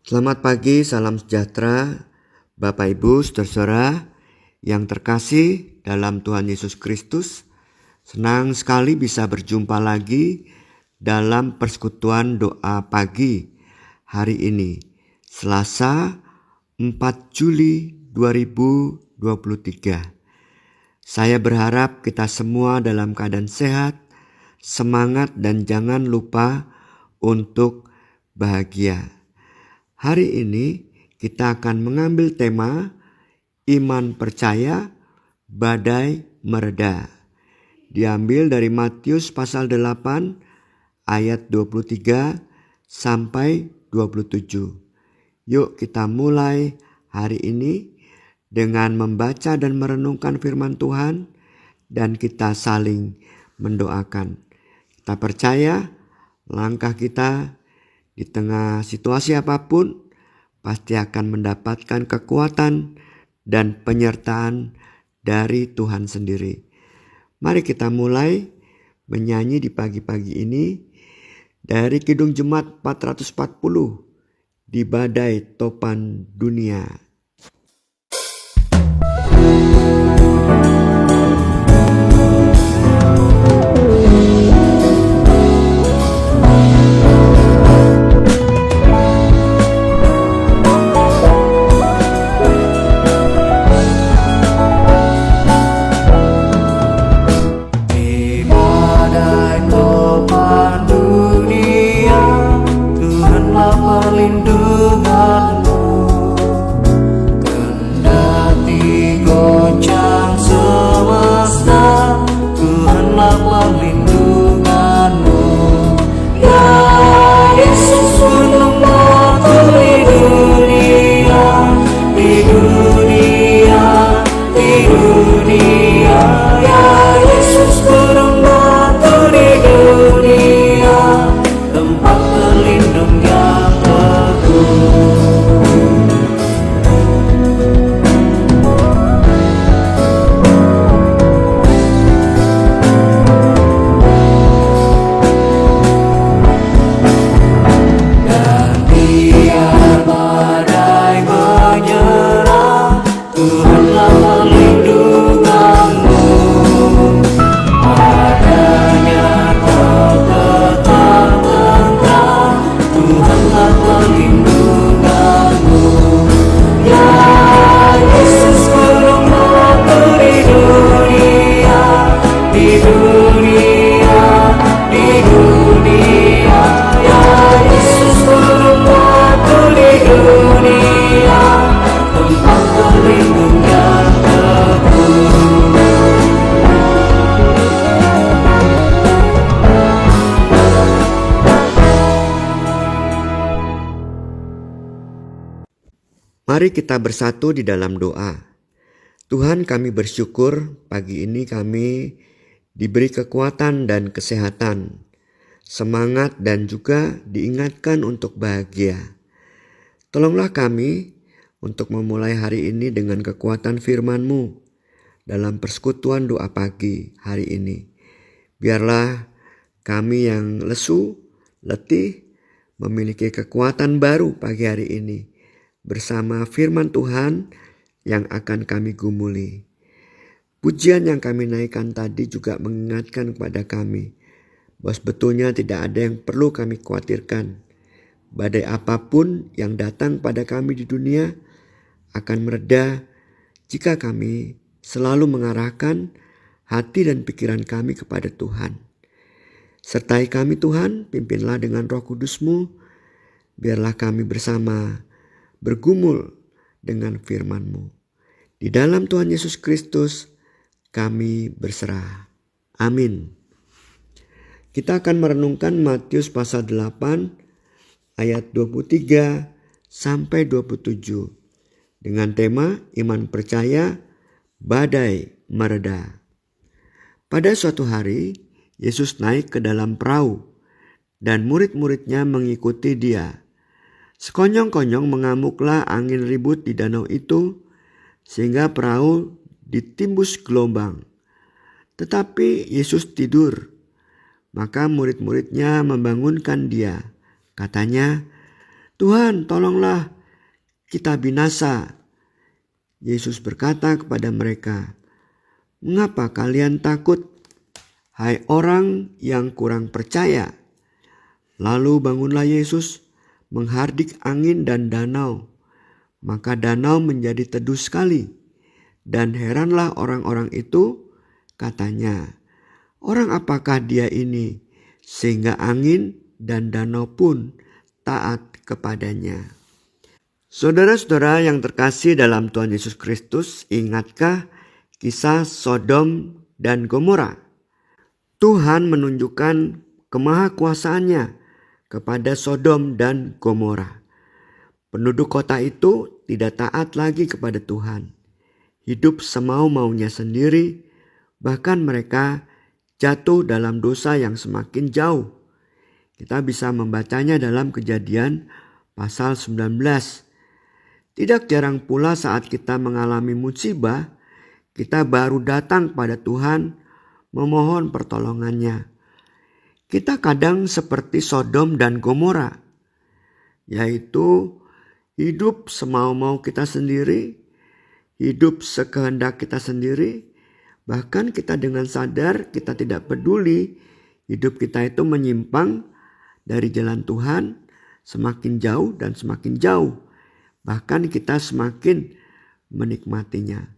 Selamat pagi, salam sejahtera, Bapak Ibu, saudara-saudara yang terkasih dalam Tuhan Yesus Kristus. Senang sekali bisa berjumpa lagi dalam persekutuan doa pagi hari ini, Selasa 4 Juli 2023. Saya berharap kita semua dalam keadaan sehat, semangat, dan jangan lupa untuk bahagia. Hari ini kita akan mengambil tema iman percaya, badai mereda. Diambil dari Matius pasal 8 ayat 23 sampai 27. Yuk kita mulai hari ini dengan membaca dan merenungkan firman Tuhan dan kita saling mendoakan. Kita percaya langkah kita di tengah situasi apapun pasti akan mendapatkan kekuatan dan penyertaan dari Tuhan sendiri. Mari kita mulai menyanyi di pagi-pagi ini dari Kidung Jemaat 440 di badai topan dunia. Mari kita bersatu di dalam doa. Tuhan, kami bersyukur pagi ini kami diberi kekuatan dan kesehatan, semangat dan juga diingatkan untuk bahagia. Tolonglah kami untuk memulai hari ini dengan kekuatan firman-Mu dalam persekutuan doa pagi hari ini. Biarlah kami yang lesu, letih, memiliki kekuatan baru pagi hari ini bersama firman Tuhan yang akan kami gumuli. Pujian yang kami naikkan tadi juga mengingatkan kepada kami bahwa sebetulnya tidak ada yang perlu kami khawatirkan. Badai apapun yang datang pada kami di dunia akan mereda jika kami selalu mengarahkan hati dan pikiran kami kepada Tuhan. Sertai kami Tuhan, pimpinlah dengan Roh Kudus-Mu, biarlah kami bersama bergumul dengan firman-Mu. Di dalam Tuhan Yesus Kristus kami berserah. Amin. Kita akan merenungkan Matius pasal 8 ayat 23 sampai 27 dengan tema iman percaya, badai mereda. Pada suatu hari Yesus naik ke dalam perahu dan murid-muridnya mengikuti Dia. Sekonyong-konyong mengamuklah angin ribut di danau itu sehingga perahu ditimbus gelombang. Tetapi Yesus tidur. Maka murid-muridnya membangunkan Dia. Katanya, "Tuhan, tolonglah, kita binasa." Yesus berkata kepada mereka, "Mengapa kalian takut, hai orang yang kurang percaya?" Lalu bangunlah Yesus menghardik angin dan danau. Maka danau menjadi teduh sekali. Dan heranlah orang-orang itu, katanya, "Orang apakah dia ini, sehingga angin dan danau pun taat kepadanya?" Saudara-saudara yang terkasih dalam Tuhan Yesus Kristus, ingatkah kisah Sodom dan Gomora? Tuhan menunjukkan kemahakuasaannya kepada Sodom dan Gomora. Penduduk kota itu tidak taat lagi kepada Tuhan. Hidup semau-maunya sendiri, bahkan mereka jatuh dalam dosa yang semakin jauh. Kita bisa membacanya dalam Kejadian pasal 19. Tidak jarang pula saat kita mengalami musibah, kita baru datang pada Tuhan memohon pertolongannya. Kita kadang seperti Sodom dan Gomora, yaitu hidup semau-mau kita sendiri, hidup sekehendak kita sendiri, bahkan kita dengan sadar kita tidak peduli hidup kita itu menyimpang dari jalan Tuhan semakin jauh dan semakin jauh. Bahkan kita semakin menikmatinya.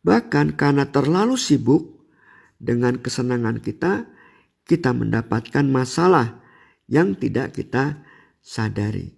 Bahkan karena terlalu sibuk dengan kesenangan kita mendapatkan masalah yang tidak kita sadari.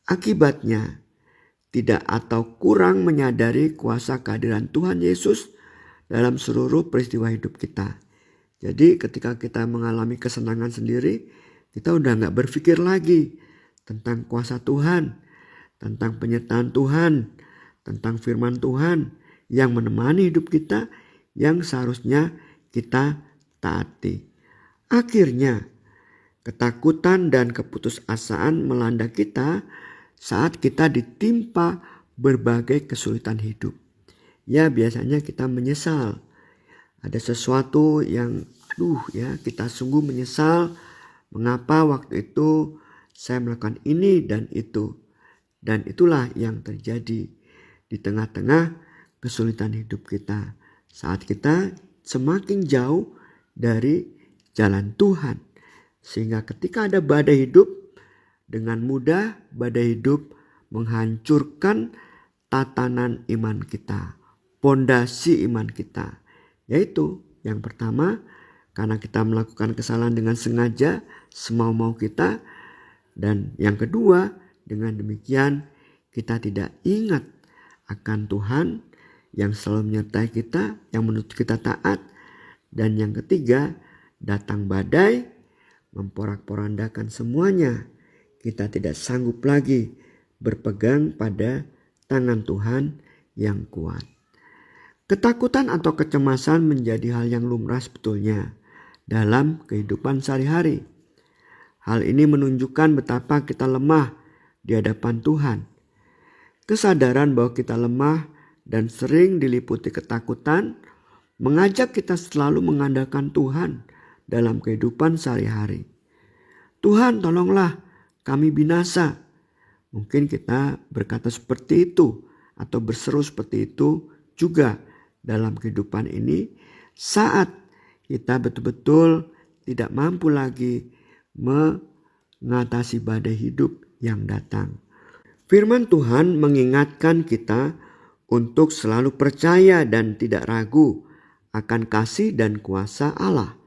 Akibatnya, tidak atau kurang menyadari kuasa kehadiran Tuhan Yesus dalam seluruh peristiwa hidup kita. Jadi ketika kita mengalami kesenangan sendiri, kita udah gak berpikir lagi tentang kuasa Tuhan, tentang penyertaan Tuhan, tentang firman Tuhan yang menemani hidup kita, yang seharusnya kita taati. Akhirnya, ketakutan dan keputusasaan melanda kita saat kita ditimpa berbagai kesulitan hidup. Ya, biasanya kita menyesal. Ada sesuatu yang kita sungguh menyesal mengapa waktu itu saya melakukan ini dan itu. Dan itulah yang terjadi di tengah-tengah kesulitan hidup kita. Saat kita semakin jauh dari jalan Tuhan. Sehingga ketika ada badai hidup, dengan mudah badai hidup menghancurkan tatanan iman kita. Pondasi iman kita. Yaitu yang pertama, karena kita melakukan kesalahan dengan sengaja, semau-mau kita. Dan yang kedua, dengan demikian kita tidak ingat akan Tuhan yang selalu menyertai kita, yang menuntut kita taat. Dan yang ketiga, datang badai memporak-porandakan semuanya. Kita tidak sanggup lagi berpegang pada tangan Tuhan yang kuat. Ketakutan atau kecemasan menjadi hal yang lumrah sebetulnya dalam kehidupan sehari-hari. Hal ini menunjukkan betapa kita lemah di hadapan Tuhan. Kesadaran bahwa kita lemah dan sering diliputi ketakutan mengajak kita selalu mengandalkan Tuhan dalam kehidupan sehari-hari. "Tuhan, tolonglah, kami binasa." Mungkin kita berkata seperti itu atau berseru seperti itu juga dalam kehidupan ini saat kita betul-betul tidak mampu lagi mengatasi badai hidup yang datang. Firman Tuhan mengingatkan kita untuk selalu percaya dan tidak ragu akan kasih dan kuasa Allah.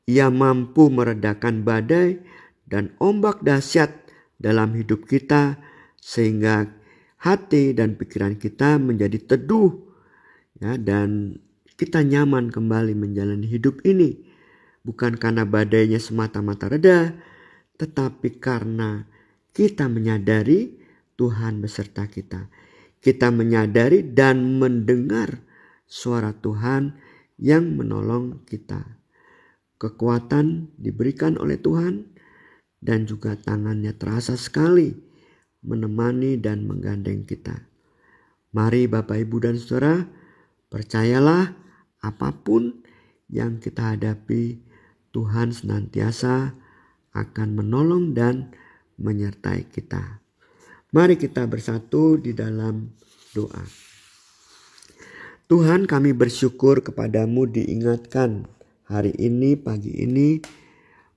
Ia mampu meredakan badai dan ombak dahsyat dalam hidup kita sehingga hati dan pikiran kita menjadi teduh dan kita nyaman kembali menjalani hidup ini. Bukan karena badainya semata-mata reda, tetapi karena kita menyadari Tuhan beserta kita. Kita menyadari dan mendengar suara Tuhan yang menolong kita. Kekuatan diberikan oleh Tuhan dan juga tangannya terasa sekali menemani dan menggandeng kita. Mari Bapak, Ibu, dan Saudara, percayalah apapun yang kita hadapi, Tuhan senantiasa akan menolong dan menyertai kita. Mari kita bersatu di dalam doa. Tuhan, kami bersyukur kepadamu diingatkan hari ini, pagi ini,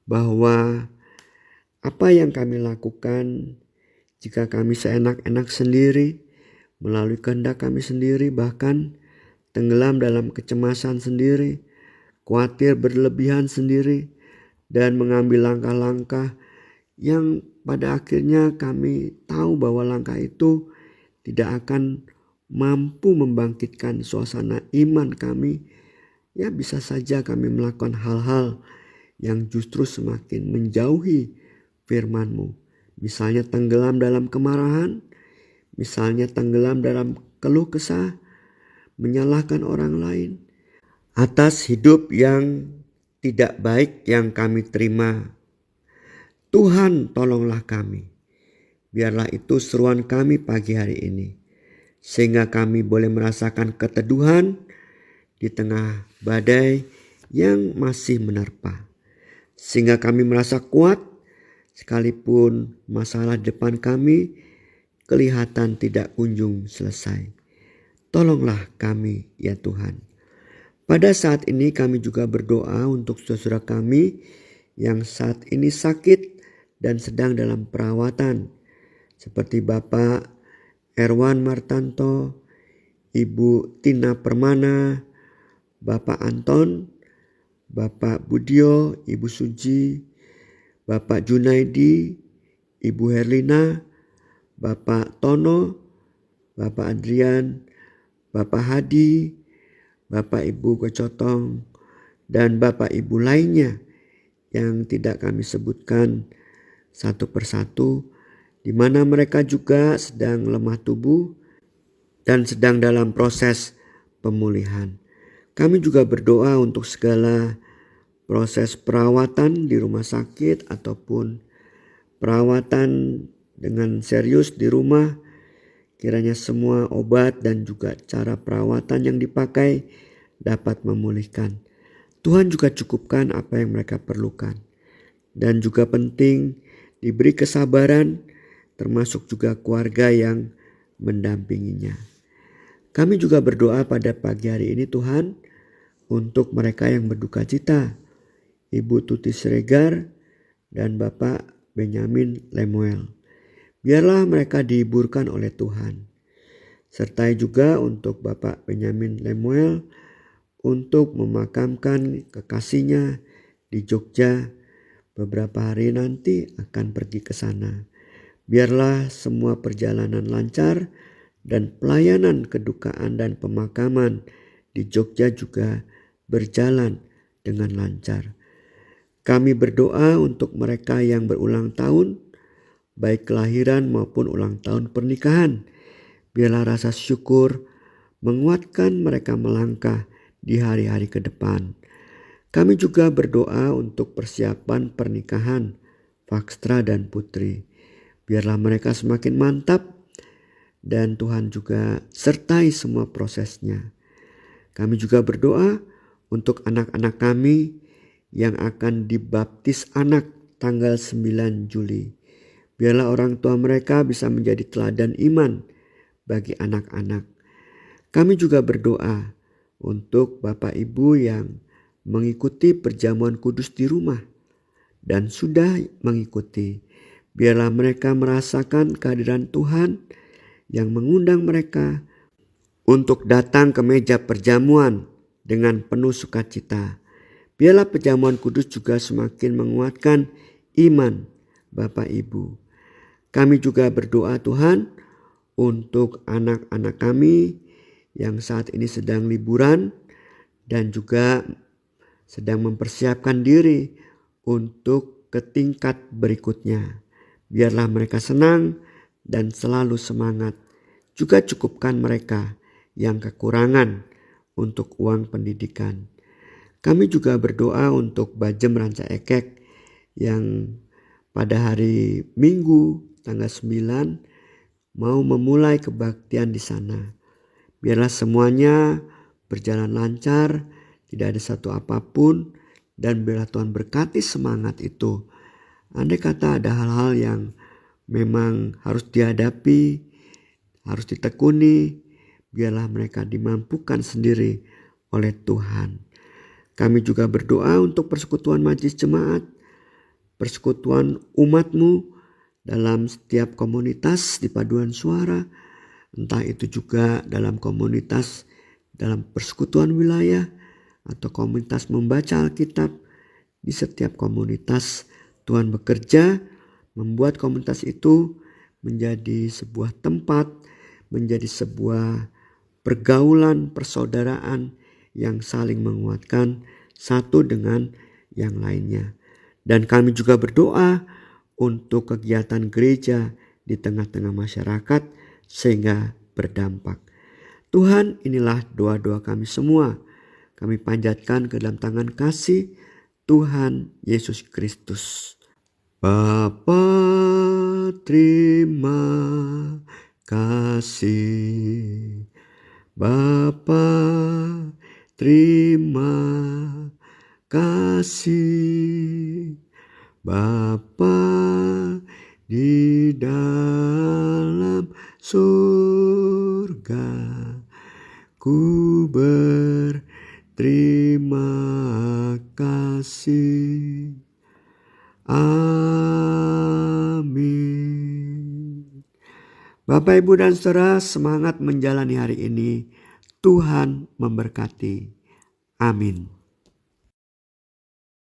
bahwa apa yang kami lakukan jika kami seenak-enak sendiri, melalui kehendak kami sendiri, bahkan tenggelam dalam kecemasan sendiri, khawatir berlebihan sendiri, dan mengambil langkah-langkah yang pada akhirnya kami tahu bahwa langkah itu tidak akan mampu membangkitkan suasana iman kami. Ya, bisa saja kami melakukan hal-hal yang justru semakin menjauhi firman-Mu. Misalnya tenggelam dalam kemarahan, misalnya tenggelam dalam keluh kesah, menyalahkan orang lain atas hidup yang tidak baik yang kami terima. Tuhan, tolonglah kami. Biarlah itu seruan kami pagi hari ini, sehingga kami boleh merasakan keteduhan di tengah badai yang masih menerpa. Sehingga kami merasa kuat sekalipun masalah depan kami kelihatan tidak kunjung selesai. Tolonglah kami ya Tuhan. Pada saat ini kami juga berdoa untuk saudara kami yang saat ini sakit dan sedang dalam perawatan. Seperti Bapak Erwan Martanto, Ibu Tina Permana, Bapak Anton, Bapak Budio, Ibu Suji, Bapak Junaidi, Ibu Herlina, Bapak Tono, Bapak Adrian, Bapak Hadi, Bapak Ibu Kecotong, dan Bapak Ibu lainnya yang tidak kami sebutkan satu persatu, di mana mereka juga sedang lemah tubuh dan sedang dalam proses pemulihan. Kami juga berdoa untuk segala proses perawatan di rumah sakit ataupun perawatan dengan serius di rumah. Kiranya semua obat dan juga cara perawatan yang dipakai dapat memulihkan. Tuhan juga cukupkan apa yang mereka perlukan. Dan juga penting diberi kesabaran, termasuk juga keluarga yang mendampinginya. Kami juga berdoa pada pagi hari ini Tuhan, untuk mereka yang berduka cita, Ibu Tuti Siregar dan Bapak Benyamin Lemuel. Biarlah mereka dihiburkan oleh Tuhan. Sertai juga untuk Bapak Benyamin Lemuel untuk memakamkan kekasihnya di Jogja. Beberapa hari nanti akan pergi ke sana. Biarlah semua perjalanan lancar dan pelayanan kedukaan dan pemakaman di Jogja juga berjalan dengan lancar. Kami berdoa untuk mereka yang berulang tahun, baik kelahiran maupun ulang tahun pernikahan. Biarlah rasa syukur menguatkan mereka melangkah di hari-hari ke depan. Kami juga berdoa untuk persiapan pernikahan Vakstra dan Putri. Biarlah mereka semakin mantap dan Tuhan juga sertai semua prosesnya. Kami juga berdoa untuk anak-anak kami yang akan dibaptis anak tanggal 9 Juli. Biarlah orang tua mereka bisa menjadi teladan iman bagi anak-anak. Kami juga berdoa untuk Bapak Ibu yang mengikuti perjamuan kudus di rumah dan sudah mengikuti. Biarlah mereka merasakan kehadiran Tuhan yang mengundang mereka untuk datang ke meja perjamuan dengan penuh sukacita. Biarlah perjamuan kudus juga semakin menguatkan iman Bapak Ibu. Kami juga berdoa Tuhan untuk anak-anak kami yang saat ini sedang liburan dan juga sedang mempersiapkan diri untuk ke tingkat berikutnya. Biarlah mereka senang dan selalu semangat. Juga cukupkan mereka yang kekurangan untuk uang pendidikan. Kami juga berdoa untuk Bajem Ranca Ekek yang pada hari Minggu tanggal 9 mau memulai kebaktian di sana. Biarlah semuanya berjalan lancar, tidak ada satu apapun, dan biarlah Tuhan berkati semangat itu. Andai kata ada hal-hal yang memang harus dihadapi, harus ditekuni. Biarlah mereka dimampukan sendiri oleh Tuhan. Kami juga berdoa untuk persekutuan majelis jemaat, persekutuan umatmu dalam setiap komunitas di paduan suara, entah itu juga dalam komunitas dalam persekutuan wilayah atau komunitas membaca Alkitab. Di setiap komunitas Tuhan bekerja membuat komunitas itu menjadi sebuah tempat, menjadi sebuah pergaulan persaudaraan yang saling menguatkan satu dengan yang lainnya. Dan kami juga berdoa untuk kegiatan gereja di tengah-tengah masyarakat sehingga berdampak. Tuhan, inilah doa-doa kami semua. Kami panjatkan ke dalam tangan kasih Tuhan Yesus Kristus. Bapa, terima kasih. Bapa, terima kasih. Bapa di dalam surga, ku berterima kasih. Amin. Bapak, Ibu, dan saudara, semangat menjalani hari ini. Tuhan memberkati. Amin.